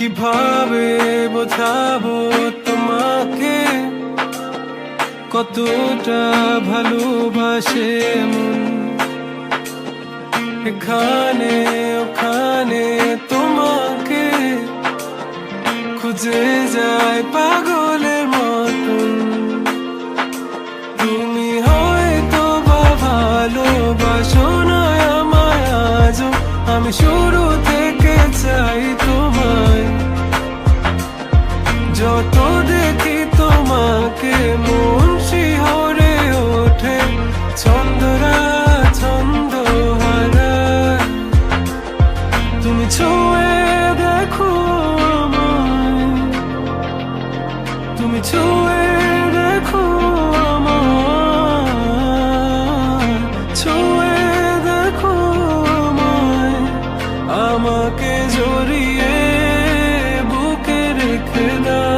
কিভাবে বোঝাবো তোমাকে কতটা ভালোবাসে মন। এখানে ওখানে তোমাকে খুঁজে যায় পাগলের মতন। তুমি হয়তো বা ভালোবাসো না আমায় আজও, আমি শুরু থেকে চাই তোমায়। যত দেখি তোমাকে মন শিহরে ওঠে, ছন্দরা ছন্দ হারায়। তুমি ছুঁয়ে দেখো আমায়, তুমি ছুঁয়ে দেখো আমায়, ছুঁয়ে দেখো আমায়, আমাকে জড়িয়ে বুকে রেখে দাও।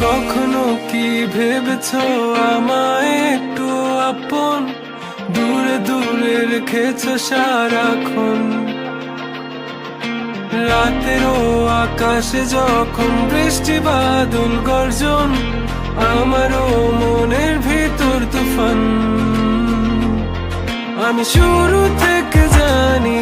কখনো কি ভেবেছো আমায় একটু আপন, দূরে দূরে রেখেছো সারাক্ষণ। রাতেরও আকাশে যখন বৃষ্টি বাদল গর্জন, আমারও মনের ভিতর তুফান। আমি শুরু থেকে জানি